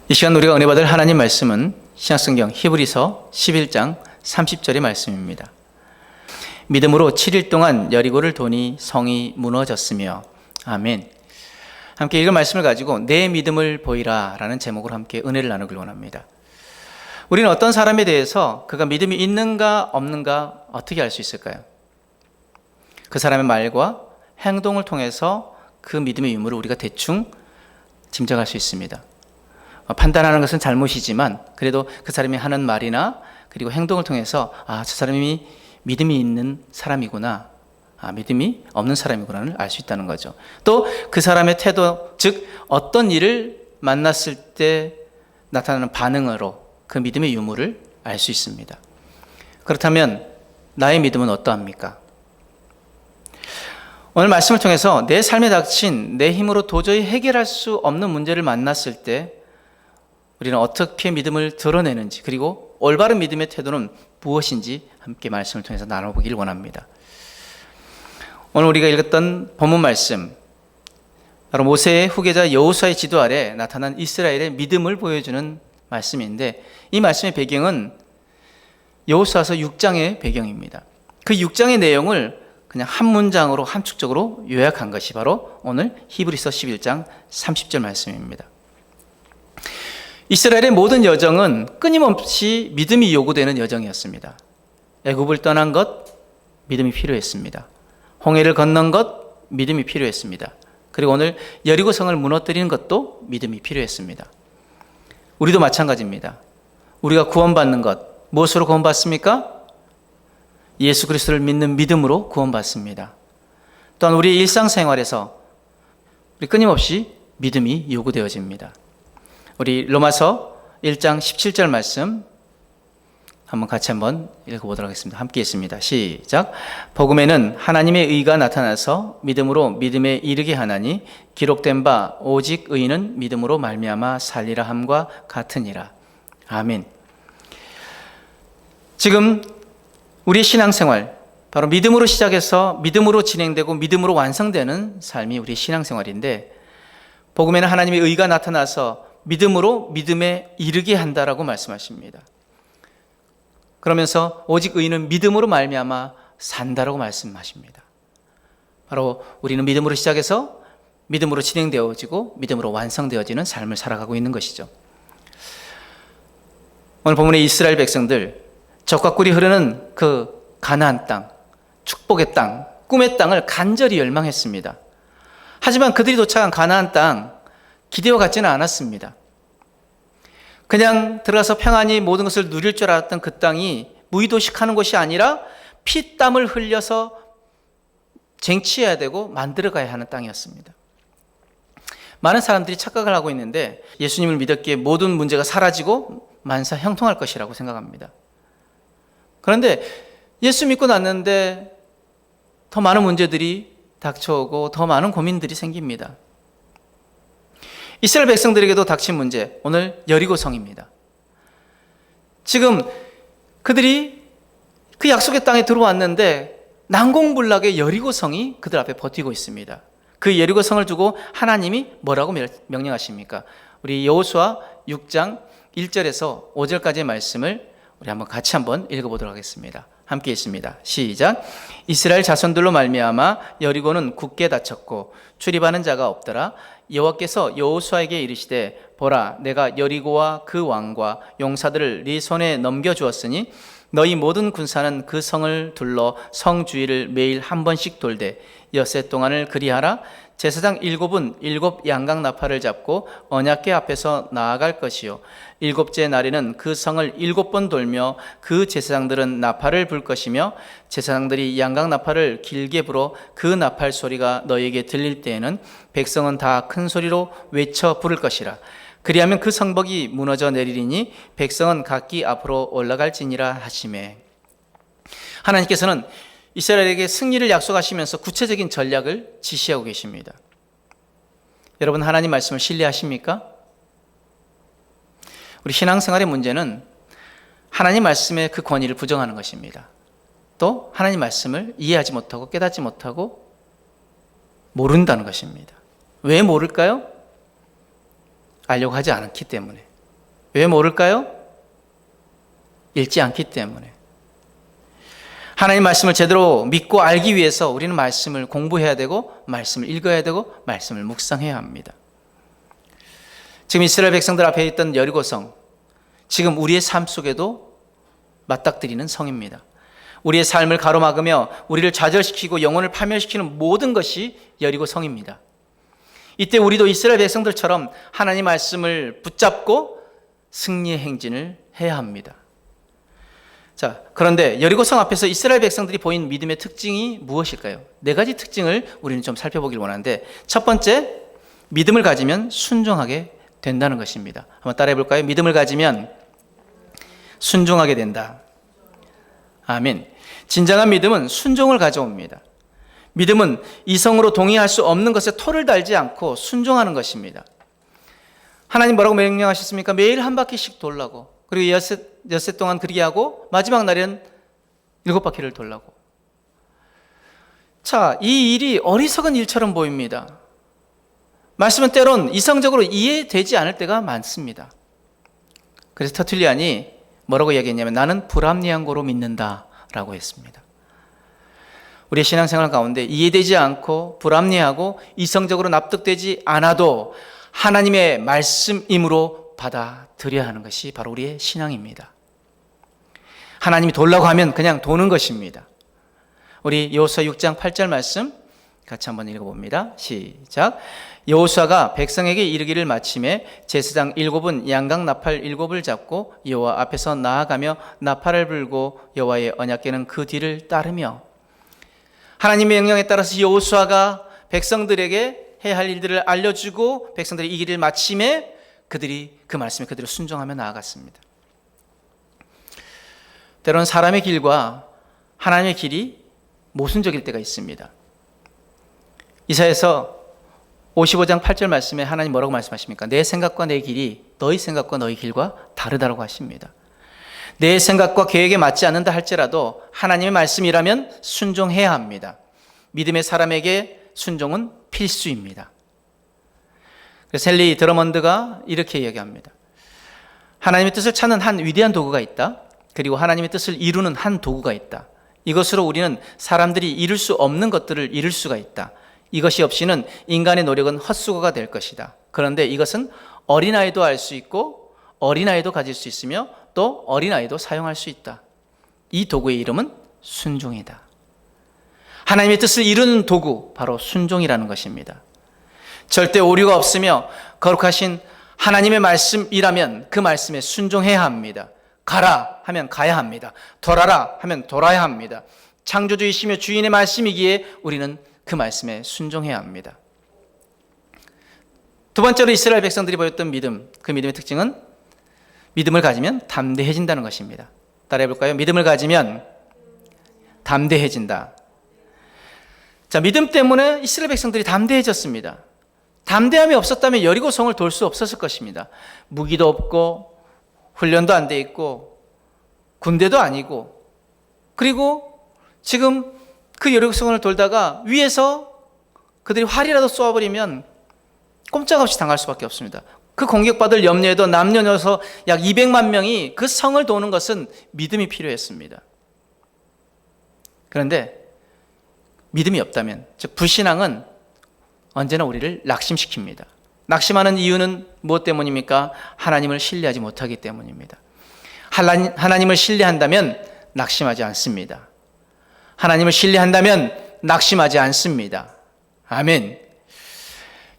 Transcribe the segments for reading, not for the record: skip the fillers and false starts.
이 시간 우리가 은혜 받을 하나님 말씀은 신약성경 히브리서 11장 30절의 말씀입니다. 믿음으로 7일 동안 여리고를 도니 성이 무너졌으며. 아멘. 함께 읽은 말씀을 가지고 내 믿음을 보이라 라는 제목으로 함께 은혜를 나누길 원합니다. 우리는 어떤 사람에 대해서 그가 믿음이 있는가 없는가 어떻게 알 수 있을까요? 그 사람의 말과 행동을 통해서 그 믿음의 유무를 우리가 대충 짐작할 수 있습니다. 판단하는 것은 잘못이지만 그래도 그 사람이 하는 말이나 그리고 행동을 통해서 저 사람이 믿음이 있는 사람이구나, 믿음이 없는 사람이구나를 알 수 있다는 거죠. 또 그 사람의 태도, 즉 어떤 일을 만났을 때 나타나는 반응으로 그 믿음의 유무를 알 수 있습니다. 그렇다면 나의 믿음은 어떠합니까? 오늘 말씀을 통해서 내 삶에 닥친 내 힘으로 도저히 해결할 수 없는 문제를 만났을 때 우리는 어떻게 믿음을 드러내는지, 그리고 올바른 믿음의 태도는 무엇인지 함께 말씀을 통해서 나눠보기를 원합니다. 오늘 우리가 읽었던 본문 말씀, 바로 모세의 후계자 여호수아의 지도 아래 나타난 이스라엘의 믿음을 보여주는 말씀인데, 이 말씀의 배경은 여호수아서 6장의 배경입니다. 그 6장의 내용을 그냥 한 문장으로 함축적으로 요약한 것이 바로 오늘 히브리서 11장 30절 말씀입니다. 이스라엘의 모든 여정은 끊임없이 믿음이 요구되는 여정이었습니다. 애굽을 떠난 것, 믿음이 필요했습니다. 홍해를 건넌 것, 믿음이 필요했습니다. 그리고 오늘 여리고성을 무너뜨리는 것도 믿음이 필요했습니다. 우리도 마찬가지입니다. 우리가 구원받는 것, 무엇으로 구원받습니까? 예수 그리스도를 믿는 믿음으로 구원받습니다. 또한 우리의 일상생활에서 우리 끊임없이 믿음이 요구되어집니다. 우리 로마서 1장 17절 말씀 같이 한번 읽어보도록 하겠습니다. 함께 읽습니다. 시작. 복음에는 하나님의 의가 나타나서 믿음으로 믿음에 이르게 하나니 기록된 바 오직 의인은 믿음으로 말미암아 살리라 함과 같으니라. 아멘. 지금 우리 신앙생활, 바로 믿음으로 시작해서 믿음으로 진행되고 믿음으로 완성되는 삶이 우리 신앙생활인데, 복음에는 하나님의 의가 나타나서 믿음으로 믿음에 이르게 한다라고 말씀하십니다. 그러면서 오직 의인은 믿음으로 말미암아 산다라고 말씀하십니다. 바로 우리는 믿음으로 시작해서 믿음으로 진행되어지고 믿음으로 완성되어지는 삶을 살아가고 있는 것이죠. 오늘 본문의 이스라엘 백성들, 젖과 꿀이 흐르는 그 가나안 땅, 축복의 땅, 꿈의 땅을 간절히 열망했습니다. 하지만 그들이 도착한 가나안 땅, 기대와 같지는 않았습니다. 그냥 들어가서 평안히 모든 것을 누릴 줄 알았던 그 땅이 무의도식하는 것이 아니라 피땀을 흘려서 쟁취해야 되고 만들어가야 하는 땅이었습니다. 많은 사람들이 착각을 하고 있는데, 예수님을 믿었기에 모든 문제가 사라지고 만사 형통할 것이라고 생각합니다. 그런데 예수 믿고 났는데 더 많은 문제들이 닥쳐오고 더 많은 고민들이 생깁니다. 이스라엘 백성들에게도 닥친 문제, 오늘 여리고성입니다. 지금 그들이 그 약속의 땅에 들어왔는데 난공불락의 여리고성이 그들 앞에 버티고 있습니다. 그 여리고성을 두고 하나님이 뭐라고 명령하십니까? 우리 여호수아 6장 1절에서 5절까지의 말씀을 우리 같이 한번 읽어보도록 하겠습니다. 함께 읽습니다. 시작. 이스라엘 자손들로 말미암아 여리고는 굳게 닫혔고 출입하는 자가 없더라. 여호와께서 여호수아에게 이르시되 보라, 내가 여리고와 그 왕과 용사들을 네 손에 넘겨주었으니 너희 모든 군사는 그 성을 둘러 성 주위를 매일 한 번씩 돌되 엿새 동안을 그리하라. 제사장 7은 7 양각 나팔을 잡고 언약궤 앞에서 나아갈 것이요 7째 날에는 그 성을 7번 돌며 그 제사장들은 나팔을 불 것이며 제사장들이 양각 나팔을 길게 불어 그 나팔 소리가 너희에게 들릴 때에는 백성은 다 큰 소리로 외쳐 부를 것이라. 그리하면 그 성벽이 무너져 내리리니 백성은 각기 앞으로 올라갈지니라 하시매. 하나님께서는 이스라엘에게 승리를 약속하시면서 구체적인 전략을 지시하고 계십니다. 여러분, 하나님 말씀을 신뢰하십니까? 우리 신앙생활의 문제는 하나님 말씀의 그 권위를 부정하는 것입니다. 또 하나님 말씀을 이해하지 못하고 깨닫지 못하고 모른다는 것입니다. 왜 모를까요? 알려고 하지 않기 때문에. 왜 모를까요? 읽지 않기 때문에. 하나님 말씀을 제대로 믿고 알기 위해서 우리는 말씀을 공부해야 되고 말씀을 읽어야 되고 말씀을 묵상해야 합니다. 지금 이스라엘 백성들 앞에 있던 여리고성, 지금 우리의 삶 속에도 맞닥뜨리는 성입니다. 우리의 삶을 가로막으며 우리를 좌절시키고 영혼을 파멸시키는 모든 것이 여리고성입니다. 이때 우리도 이스라엘 백성들처럼 하나님 말씀을 붙잡고 승리의 행진을 해야 합니다. 자, 그런데 여리고성 앞에서 이스라엘 백성들이 보인 믿음의 특징이 무엇일까요? 4가지 특징을 우리는 좀 살펴보길 원하는데, 첫 번째, 믿음을 가지면 순종하게 된다는 것입니다. 한번 따라해 볼까요? 믿음을 가지면 순종하게 된다. 아멘. 진정한 믿음은 순종을 가져옵니다. 믿음은 이성으로 동의할 수 없는 것에 토를 달지 않고 순종하는 것입니다. 하나님 뭐라고 명령하셨습니까? 매일 한 바퀴씩 돌라고. 그리고 엿새 동안 그렇게 하고 마지막 날에는 7바퀴를 돌라고. 자, 이 일이 어리석은 일처럼 보입니다. 말씀은 때론 이성적으로 이해되지 않을 때가 많습니다. 그래서 터툴리안이 뭐라고 이야기했냐면 나는 불합리한 거로 믿는다 라고 했습니다. 우리의 신앙생활 가운데 이해되지 않고 불합리하고 이성적으로 납득되지 않아도 하나님의 말씀임으로 받아들여야 하는 것이 바로 우리의 신앙입니다. 하나님이 돌라고 하면 그냥 도는 것입니다. 우리 여호수아 6장 8절 말씀 같이 한번 읽어봅니다. 시작. 여호수아가 백성에게 이르기를 마침에 제사장 7은 양각 나팔 7을 잡고 여호와 앞에서 나아가며 나팔을 불고 여호와의 언약궤는 그 뒤를 따르며. 하나님의 명령에 따라서 여호수아가 백성들에게 해야 할 일들을 알려주고 백성들이 이 길을 마침에 그들이 그 말씀에 그대로 순종하며 나아갔습니다. 때로는 사람의 길과 하나님의 길이 모순적일 때가 있습니다. 이사야서 55장 8절 말씀에 하나님 뭐라고 말씀하십니까? 내 생각과 내 길이 너희 생각과 너희 길과 다르다고 하십니다. 내 생각과 계획에 맞지 않는다 할지라도 하나님의 말씀이라면 순종해야 합니다. 믿음의 사람에게 순종은 필수입니다. 셀리 드러먼드가 이렇게 이야기합니다. 하나님의 뜻을 찾는 한 위대한 도구가 있다. 그리고 하나님의 뜻을 이루는 한 도구가 있다. 이것으로 우리는 사람들이 이룰 수 없는 것들을 이룰 수가 있다. 이것이 없이는 인간의 노력은 헛수고가 될 것이다. 그런데 이것은 어린아이도 알 수 있고 어린아이도 가질 수 있으며 또 어린아이도 사용할 수 있다. 이 도구의 이름은 순종이다. 하나님의 뜻을 이루는 도구, 바로 순종이라는 것입니다. 절대 오류가 없으며 거룩하신 하나님의 말씀이라면 그 말씀에 순종해야 합니다. 가라 하면 가야 합니다. 돌아라 하면 돌아야 합니다. 창조주이시며 주인의 말씀이기에 우리는 그 말씀에 순종해야 합니다. 두 번째로 이스라엘 백성들이 보였던 믿음, 그 믿음의 특징은 믿음을 가지면 담대해진다는 것입니다. 따라해 볼까요? 믿음을 가지면 담대해진다. 자, 믿음 때문에 이스라엘 백성들이 담대해졌습니다. 담대함이 없었다면 여리고성을 돌 수 없었을 것입니다. 무기도 없고 훈련도 안 돼 있고 군대도 아니고, 그리고 지금 그 여리고성을 돌다가 위에서 그들이 활이라도 쏘아버리면 꼼짝없이 당할 수밖에 없습니다. 그 공격받을 염려에도 남녀노소 약 200만 명이 그 성을 도는 것은 믿음이 필요했습니다. 그런데 믿음이 없다면, 즉 불신앙은 언제나 우리를 낙심시킵니다. 낙심하는 이유는 무엇 때문입니까? 하나님을 신뢰하지 못하기 때문입니다. 하나님을 신뢰한다면 낙심하지 않습니다. 하나님을 신뢰한다면 낙심하지 않습니다. 아멘.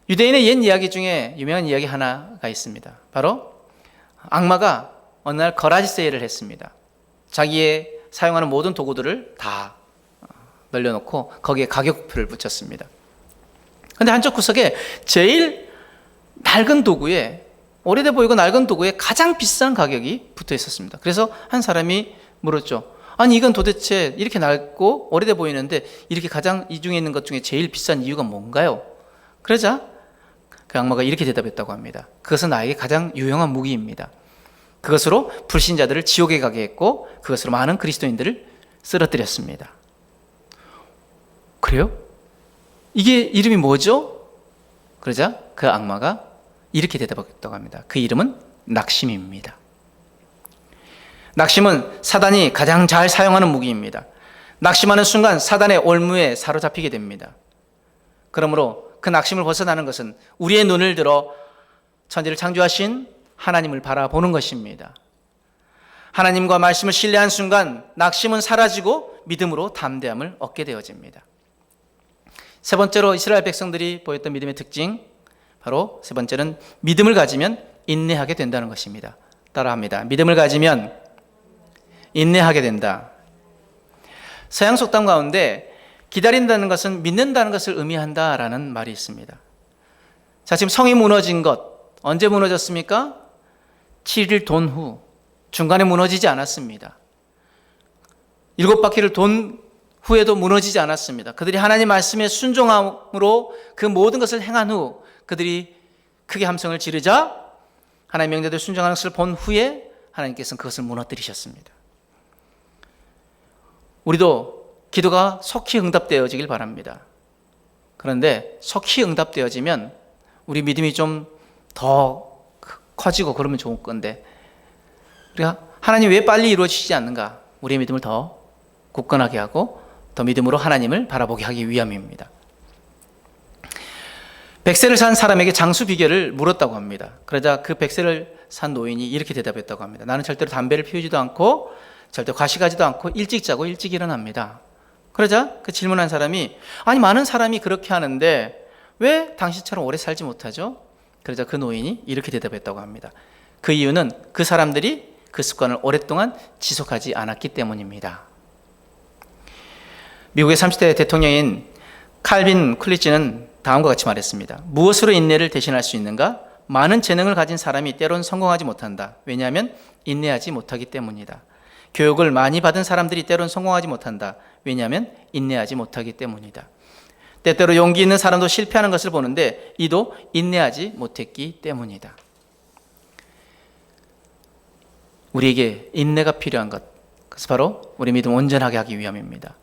유대인의 옛 이야기 중에 유명한 이야기 하나가 있습니다. 바로 악마가 어느 날 거라지 세일을 했습니다. 자기의 사용하는 모든 도구들을 다 널려놓고 거기에 가격표를 붙였습니다. 그런데 한쪽 구석에 제일 낡은 도구에, 오래돼 보이고 낡은 도구에 가장 비싼 가격이 붙어 있었습니다. 그래서 한 사람이 물었죠. 아니, 이건 도대체 이렇게 낡고 오래돼 보이는데 이렇게 가장 이 중에 있는 것 중에 제일 비싼 이유가 뭔가요? 그러자 그 악마가 이렇게 대답했다고 합니다. 그것은 나에게 가장 유용한 무기입니다. 그것으로 불신자들을 지옥에 가게 했고 그것으로 많은 그리스도인들을 쓰러뜨렸습니다. 그래요? 이게 이름이 뭐죠? 그러자 그 악마가 이렇게 대답했다고 합니다. 그 이름은 낙심입니다. 낙심은 사단이 가장 잘 사용하는 무기입니다. 낙심하는 순간 사단의 올무에 사로잡히게 됩니다. 그러므로 그 낙심을 벗어나는 것은 우리의 눈을 들어 천지를 창조하신 하나님을 바라보는 것입니다. 하나님과 말씀을 신뢰한 순간 낙심은 사라지고 믿음으로 담대함을 얻게 되어집니다. 세 번째로 이스라엘 백성들이 보였던 믿음의 특징, 바로 세 번째는 믿음을 가지면 인내하게 된다는 것입니다. 따라합니다. 믿음을 가지면 인내하게 된다. 서양 속담 가운데 기다린다는 것은 믿는다는 것을 의미한다라는 말이 있습니다. 자, 지금 성이 무너진 것 언제 무너졌습니까? 7일 돈 후, 중간에 무너지지 않았습니다. 7바퀴를 돈 후에도 무너지지 않았습니다. 그들이 하나님 말씀에 순종함으로 그 모든 것을 행한 후 그들이 크게 함성을 지르자 하나님 명령대로 순종하는 것을 본 후에 하나님께서는 그것을 무너뜨리셨습니다. 우리도 기도가 속히 응답되어지길 바랍니다. 그런데 속히 응답되어지면 우리 믿음이 좀 더 커지고 그러면 좋을 건데 우리가 하나님 왜 빨리 이루어지지 않는가? 우리의 믿음을 더 굳건하게 하고 더 믿음으로 하나님을 바라보게 하기 위함입니다. 100세를 산 사람에게 장수 비결을 물었다고 합니다. 그러자 그 100세를 산 노인이 이렇게 대답했다고 합니다. 나는 절대로 담배를 피우지도 않고 절대 과식하지도 않고 일찍 자고 일찍 일어납니다. 그러자 그 질문한 사람이 아니 많은 사람이 그렇게 하는데 왜 당신처럼 오래 살지 못하죠? 그러자 그 노인이 이렇게 대답했다고 합니다. 그 이유는 그 사람들이 그 습관을 오랫동안 지속하지 않았기 때문입니다. 미국의 30대 대통령인 칼빈 쿨리지는 다음과 같이 말했습니다. 무엇으로 인내를 대신할 수 있는가? 많은 재능을 가진 사람이 때론 성공하지 못한다. 왜냐하면 인내하지 못하기 때문이다. 교육을 많이 받은 사람들이 때론 성공하지 못한다. 왜냐하면 인내하지 못하기 때문이다. 때때로 용기 있는 사람도 실패하는 것을 보는데 이도 인내하지 못했기 때문이다. 우리에게 인내가 필요한 것, 그것은 바로 우리 믿음 온전하게 하기 위함입니다.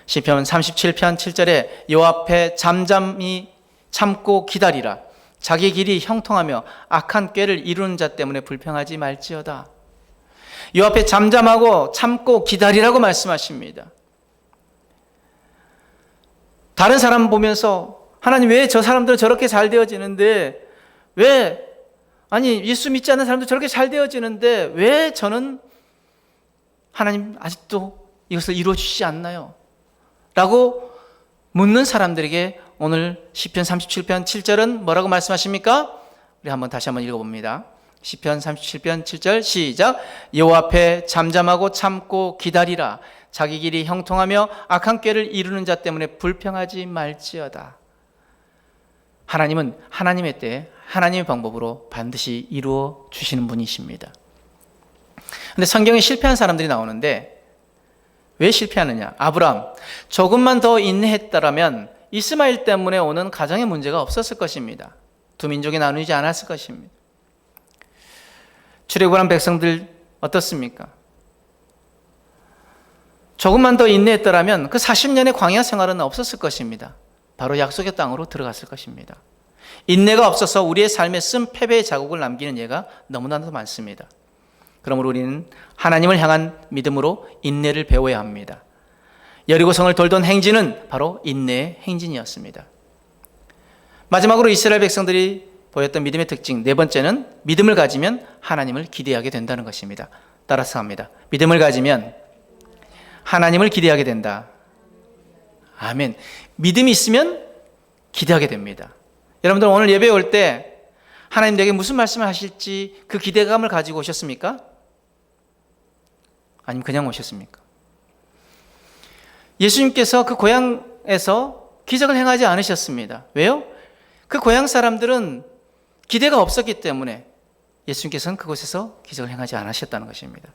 시편 37편 7절에 여호와 앞에 잠잠히 참고 기다리라. 자기 길이 형통하며 악한 꾀를 이루는 자 때문에 불평하지 말지어다. 여호와 앞에 잠잠하고 참고 기다리라고 말씀하십니다. 다른 사람 보면서 하나님 왜 저 사람들은 저렇게 잘 되어지는데 왜 아니 예수 믿지 않는 사람도 저렇게 잘 되어지는데 왜 저는 하나님 아직도 이것을 이루어 주시지 않나요? 라고 묻는 사람들에게 오늘 시편 37편 7절은 뭐라고 말씀하십니까? 우리 다시 한번 읽어봅니다. 시편 37편 7절 시작. 여호와 앞에 잠잠하고 참고 기다리라. 자기 길이 형통하며 악한 꾀를 이루는 자 때문에 불평하지 말지어다. 하나님은 하나님의 때에 하나님의 방법으로 반드시 이루어 주시는 분이십니다. 그런데 성경에 실패한 사람들이 나오는데 왜 실패하느냐? 아브라함 조금만 더 인내했다라면 이스마엘 때문에 오는 가정의 문제가 없었을 것입니다. 두 민족이 나누지 않았을 것입니다. 출애굽한 백성들 어떻습니까? 조금만 더 인내했더라면 그 40년의 광야 생활은 없었을 것입니다. 바로 약속의 땅으로 들어갔을 것입니다. 인내가 없어서 우리의 삶에 쓴 패배의 자국을 남기는 예가 너무나도 많습니다. 그러므로 우리는 하나님을 향한 믿음으로 인내를 배워야 합니다. 여리고성을 돌던 행진은 바로 인내의 행진이었습니다. 마지막으로 이스라엘 백성들이 보였던 믿음의 특징 네 번째는 믿음을 가지면 하나님을 기대하게 된다는 것입니다. 따라서 합니다. 믿음을 가지면 하나님을 기대하게 된다. 아멘. 믿음이 있으면 기대하게 됩니다. 여러분들 오늘 예배 올 때 하나님 내게 무슨 말씀을 하실지 그 기대감을 가지고 오셨습니까? 아니면 그냥 오셨습니까? 예수님께서 그 고향에서 기적을 행하지 않으셨습니다. 왜요? 그 고향 사람들은 기대가 없었기 때문에 예수님께서는 그곳에서 기적을 행하지 않으셨다는 것입니다.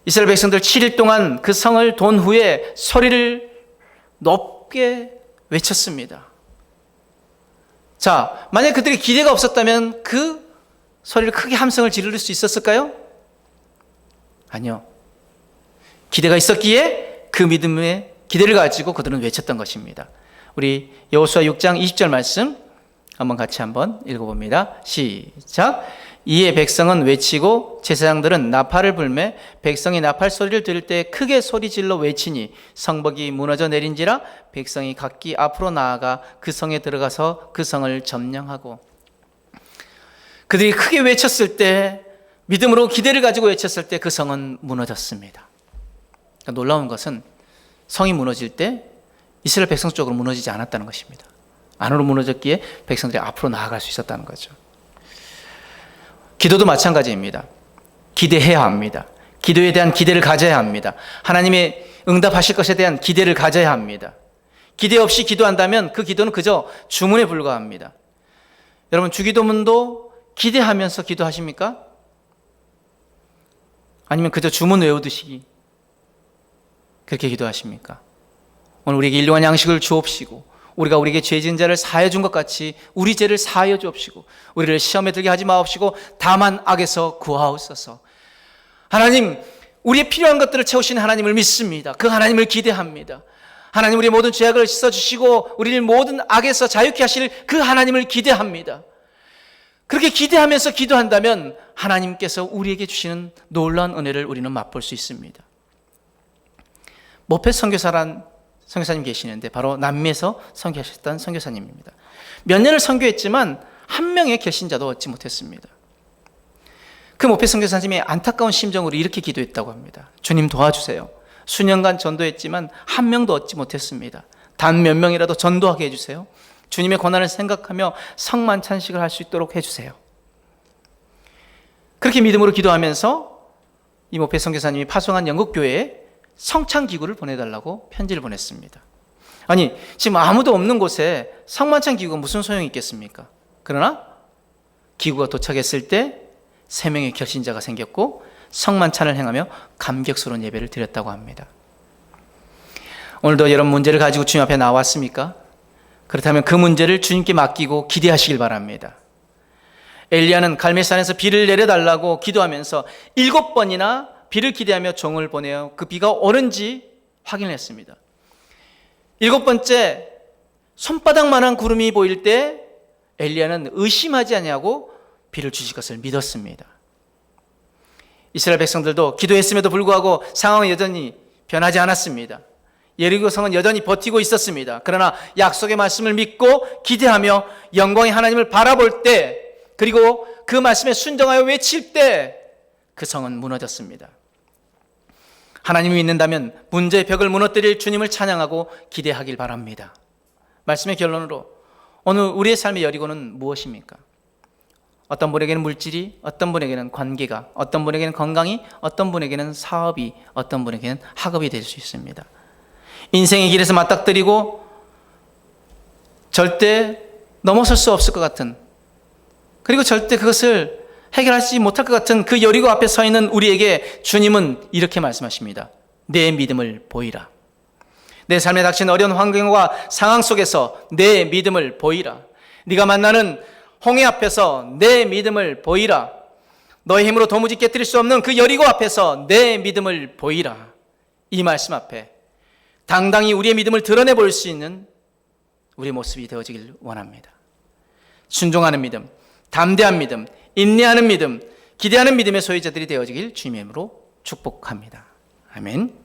이스라엘 백성들 7일 동안 그 성을 돈 후에 소리를 높게 외쳤습니다. 자, 만약 그들이 기대가 없었다면 그 소리를 크게 함성을 지를 수 있었을까요? 아니요. 기대가 있었기에 그 믿음의 기대를 가지고 그들은 외쳤던 것입니다. 우리 여호수아 6장 20절 말씀 한번 같이 읽어봅니다. 시작. 이에 백성은 외치고 제사장들은 나팔을 불매 백성이 나팔 소리를 들을 때 크게 소리질러 외치니 성벽이 무너져 내린지라 백성이 각기 앞으로 나아가 그 성에 들어가서 그 성을 점령하고. 그들이 크게 외쳤을 때, 믿음으로 기대를 가지고 외쳤을 때 그 성은 무너졌습니다. 그러니까 놀라운 것은 성이 무너질 때 이스라엘 백성 쪽으로 무너지지 않았다는 것입니다. 안으로 무너졌기에 백성들이 앞으로 나아갈 수 있었다는 거죠. 기도도 마찬가지입니다. 기대해야 합니다. 기도에 대한 기대를 가져야 합니다. 하나님의 응답하실 것에 대한 기대를 가져야 합니다. 기대 없이 기도한다면 그 기도는 그저 주문에 불과합니다. 여러분, 주기도문도 기대하면서 기도하십니까? 아니면 그저 주문 외우듯이 그렇게 기도하십니까? 오늘 우리에게 일용할 양식을 주옵시고 우리가 우리에게 죄 지은 자를 사하여 준 것 같이 우리 죄를 사하여 주옵시고 우리를 시험에 들게 하지 마옵시고 다만 악에서 구하옵소서. 하나님, 우리의 필요한 것들을 채우시는 하나님을 믿습니다. 그 하나님을 기대합니다. 하나님, 우리의 모든 죄악을 씻어주시고 우리를 모든 악에서 자유케 하실 그 하나님을 기대합니다. 그렇게 기대하면서 기도한다면 하나님께서 우리에게 주시는 놀라운 은혜를 우리는 맛볼 수 있습니다. 모페 선교사란 선교사님 계시는데 바로 남미에서 선교하셨던 선교사님입니다. 몇 년을 선교했지만 한 명의 결신자도 얻지 못했습니다. 그 모페 선교사님이 안타까운 심정으로 이렇게 기도했다고 합니다. 주님, 도와주세요. 수년간 전도했지만 한 명도 얻지 못했습니다. 단 몇 명이라도 전도하게 해주세요. 주님의 고난을 생각하며 성만찬식을 할 수 있도록 해주세요. 그렇게 믿음으로 기도하면서 이 모페 선교사님이 파송한 영국 교회에 성찬기구를 보내달라고 편지를 보냈습니다. 아니, 지금 아무도 없는 곳에 성만찬 기구가 무슨 소용이 있겠습니까? 그러나 기구가 도착했을 때 3명의 결신자가 생겼고 성만찬을 행하며 감격스러운 예배를 드렸다고 합니다. 오늘도 여러분 문제를 가지고 주님 앞에 나왔습니까? 그렇다면 그 문제를 주님께 맡기고 기대하시길 바랍니다. 엘리야는 갈멜산에서 비를 내려달라고 기도하면서 7번이나 비를 기대하며 종을 보내어 그 비가 오는지 확인했습니다. 7번째, 손바닥만한 구름이 보일 때 엘리야는 의심하지 아니하고 비를 주실 것을 믿었습니다. 이스라엘 백성들도 기도했음에도 불구하고 상황은 여전히 변하지 않았습니다. 예리고 성은 여전히 버티고 있었습니다. 그러나 약속의 말씀을 믿고 기대하며 영광의 하나님을 바라볼 때, 그리고 그 말씀에 순종하여 외칠 때 그 성은 무너졌습니다. 하나님이 믿는다면 문제의 벽을 무너뜨릴 주님을 찬양하고 기대하길 바랍니다. 말씀의 결론으로 오늘 우리의 삶의 여리고는 무엇입니까? 어떤 분에게는 물질이, 어떤 분에게는 관계가, 어떤 분에게는 건강이, 어떤 분에게는 사업이, 어떤 분에게는 학업이 될 수 있습니다. 인생의 길에서 맞닥뜨리고 절대 넘어설 수 없을 것 같은, 그리고 절대 그것을 해결하지 못할 것 같은 그 여리고 앞에 서 있는 우리에게 주님은 이렇게 말씀하십니다. 내 믿음을 보이라. 내 삶에 닥친 어려운 환경과 상황 속에서 내 믿음을 보이라. 네가 만나는 홍해 앞에서 내 믿음을 보이라. 너의 힘으로 도무지 깨뜨릴 수 없는 그 여리고 앞에서 내 믿음을 보이라. 이 말씀 앞에 당당히 우리의 믿음을 드러내 볼 수 있는 우리의 모습이 되어지길 원합니다. 순종하는 믿음, 담대한 믿음, 인내하는 믿음, 기대하는 믿음의 소유자들이 되어지길 주님의 이름으로 축복합니다. 아멘.